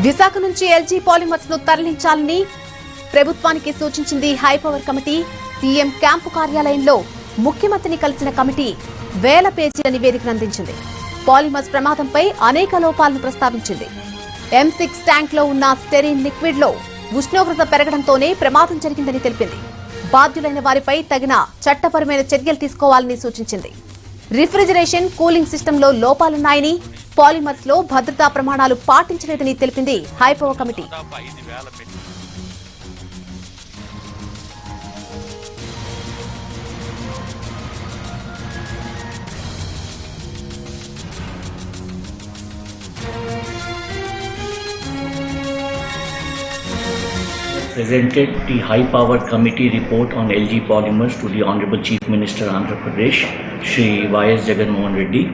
విశాఖ నుంచి LG polymers ను తరలించాలని ప్రభుత్వానికి సూచించింది హైపవర్ కమిటీ. సీఎం క్యాంపు కార్యాలయంలో ముఖ్యమంత్రిని కలిసిన కమిటీ వేల పేజీల నివేదికను అందించింది. పాలిమర్స్ ప్రమాదంపై అనేక లోపాలను ప్రస్తావించింది. M6 ట్యాంక్ లో ఉన్న స్టెరిన్ లిక్విడ్ లో ఉష్ణోగ్రత పెరగడంతోనే ప్రమాదం జరిగిందని తెలిపింది. బాధ్యులైన వారిపై తగిన చట్టపరమైన చర్యలు తీసుకోవాలని సూచించింది. రిఫ్రిజిరేషన్, కూలింగ్ సిస్టంలో లోపాలున్నాయని, పాలిమర్స్ లో భద్రతా ప్రమాణాలు పాటించలేదని తెలిపింది high power committee. Presented the High Power Committee report on LG Polymers to the Honorable Chief Minister Andhra Pradesh, Shri Y.S. Jagan Mohan Reddy.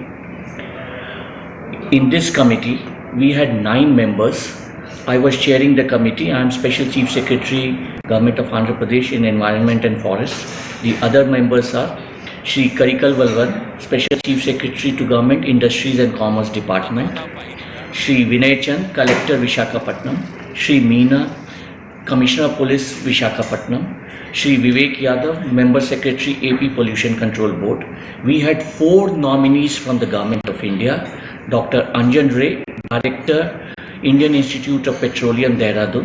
In this committee, we had 9 members. I was chairing the committee. I am Special Chief Secretary, Government of Andhra Pradesh in Environment and Forest. The other members are Shri Karikal Valvad, Special Chief Secretary to Government, Industries and Commerce Department. Shri Vinay Chand, Collector Visakhapatnam. Shri Meena, Commissioner of Police Visakhapatnam. Shri Vivek Yadav, Member Secretary AP Pollution Control Board. We had 4 nominees from the Government of India. Dr. Anjan Ray, Director, Indian Institute of Petroleum, Dehradun.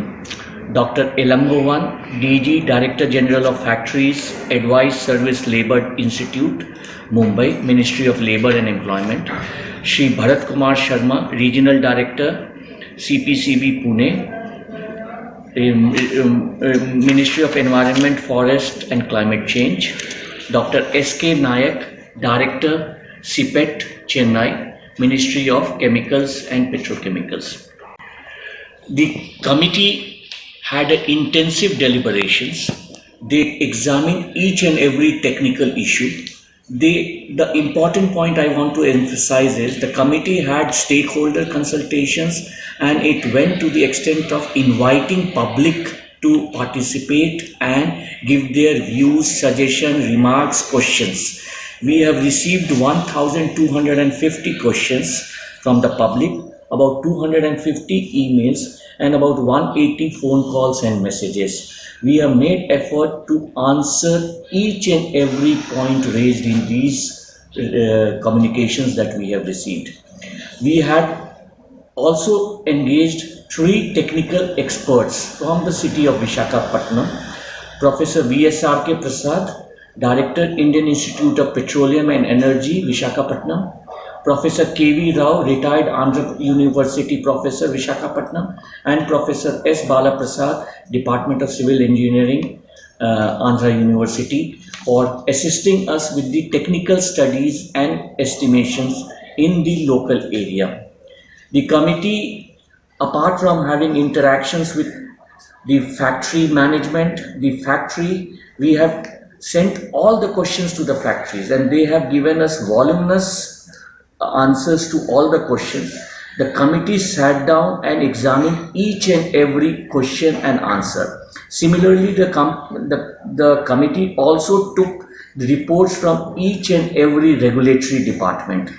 Dr. Elangovan, DG, Director General of Factories, Advice Service Labour Institute, Mumbai, Ministry of Labour and Employment. Shri Bharat Kumar Sharma, Regional Director, CPCB, Pune. Ministry of Environment, Forest and Climate Change. Dr. S.K. Nayak, Director, CPET, Chennai, Ministry of Chemicals and Petrochemicals. The committee had intensive deliberations. They examined each and every technical issue. The important point I want to emphasize is the committee had stakeholder consultations, and it went to the extent of inviting public to participate and give their views, suggestions, remarks, questions. We have received 1,250 questions from the public, about 250 emails and about 180 phone calls and messages. We have made effort to answer each and every point raised in these communications that we have received. We had also engaged 3 technical experts from the city of Visakhapatnam. Professor V.S.R.K. Prasad, Director, Indian Institute of Petroleum and Energy, Visakhapatnam. Professor K.V. Rao, retired Andhra University Professor, Visakhapatnam, and Professor S. Bala Prasad, Department of Civil Engineering, Andhra University, for assisting us with the technical studies and estimations in the local area. The committee, apart from having interactions with the factory management, the factory, we have sent all the questions to the factories, and they have given us voluminous answers to all the questions. The committee sat down and examined each and every question and answer. Similarly, the committee also took the reports from each and every regulatory department.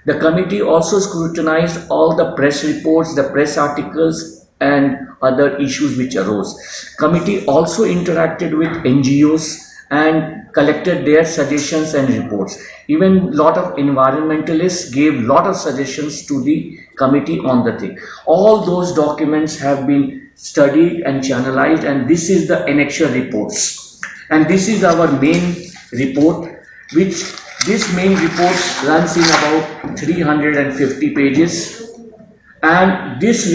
The committee also scrutinized all the press reports, the press articles and other issues which arose. Committee also interacted with NGOs and collected their suggestions and reports. Even lot of environmentalists gave lot of suggestions to the committee on the thing. All those documents have been studied and channelized, and this is the annexure reports. And this is our main report, which this main report runs in about 350 pages. And this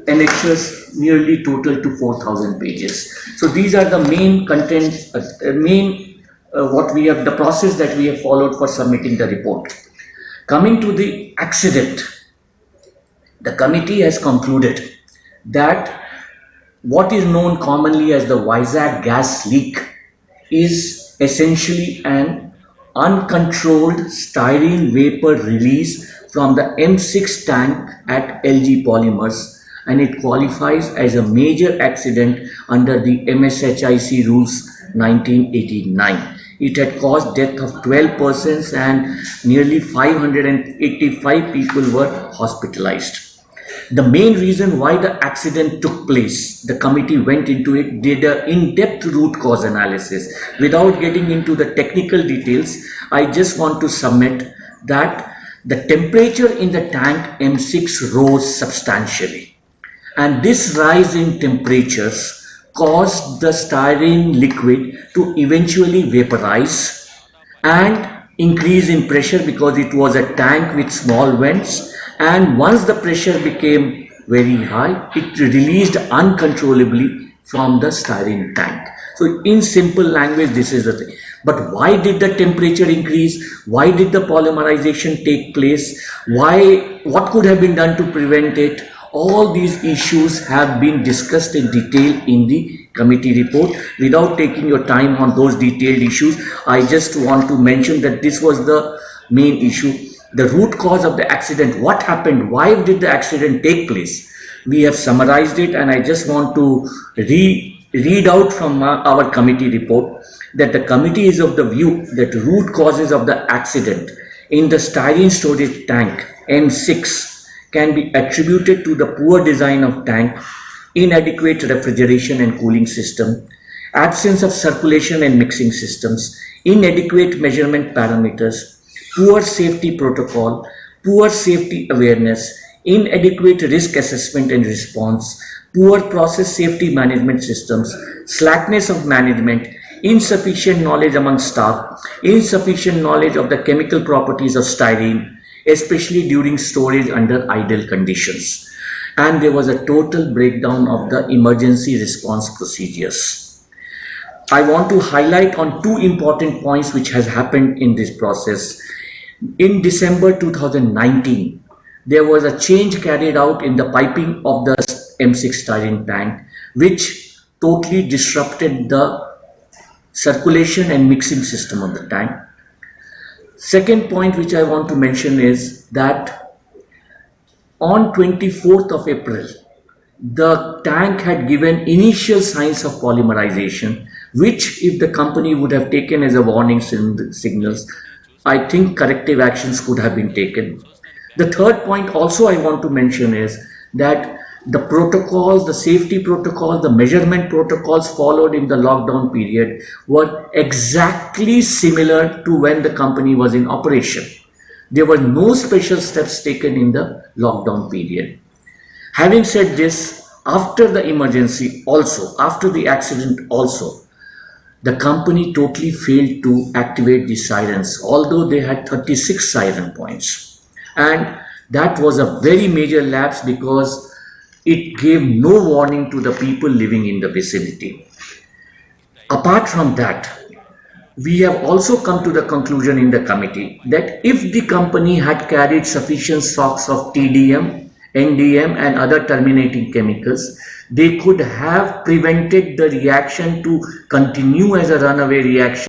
annexures nearly total to 4,000 pages. So these are the main contents, what we have, the process that we have followed for submitting the report. Coming to the accident, the committee has concluded that what is known commonly as the Vizag gas leak is essentially an uncontrolled styrene vapor release from the M6 tank at LG Polymers, and it qualifies as a major accident under the MSHIC rules 1989. It had caused death of 12 persons and nearly 585 people were hospitalized. The main reason why the accident took place, the committee went into it, did an in-depth root cause analysis. Without getting into the technical details, I just want to submit that the temperature in the tank M6 rose substantially. And this rise in temperatures caused the styrene liquid to eventually vaporize and increase in pressure because it was a tank with small vents, and once the pressure became very high, it released uncontrollably from the styrene tank. So in simple language, this is the thing. But why did the temperature increase? Why did the polymerization take place? What could have been done to prevent it? All these issues have been discussed in detail in the committee report. Without taking your time on those detailed issues, I just want to mention that this was the main issue. The root cause of the accident, what happened, why did the accident take place? We have summarized it, and I just want to read out from our committee report that the committee is of the view that root causes of the accident in the styrene storage tank M6 can be attributed to the poor design of tank, inadequate refrigeration and cooling system, absence of circulation and mixing systems, inadequate measurement parameters, poor safety protocol, poor safety awareness, inadequate risk assessment and response, poor process safety management systems, slackness of management, insufficient knowledge among staff, insufficient knowledge of the chemical properties of styrene, especially during storage under ideal conditions. And there was a total breakdown of the emergency response procedures. I want to highlight on two important points which has happened in this process. In December 2019, there was a change carried out in the piping of the M6 styrene tank, which totally disrupted the circulation and mixing system of the tank. Second point which I want to mention is that on 24th of April, the tank had given initial signs of polymerization, which if the company would have taken as a warning signals, I think corrective actions could have been taken. The third point also I want to mention is that the protocols, the safety protocols, the measurement protocols followed in the lockdown period were exactly similar to when the company was in operation. There were no special steps taken in the lockdown period. Having said this, after the emergency also, after the accident also, the company totally failed to activate the sirens, although they had 36 siren points. And that was a very major lapse because it gave no warning to the people living in the vicinity. Apart from that, we have also come to the conclusion in the committee that if the company had carried sufficient stocks of TDM, NDM and other terminating chemicals, they could have prevented the reaction to continue as a runaway reaction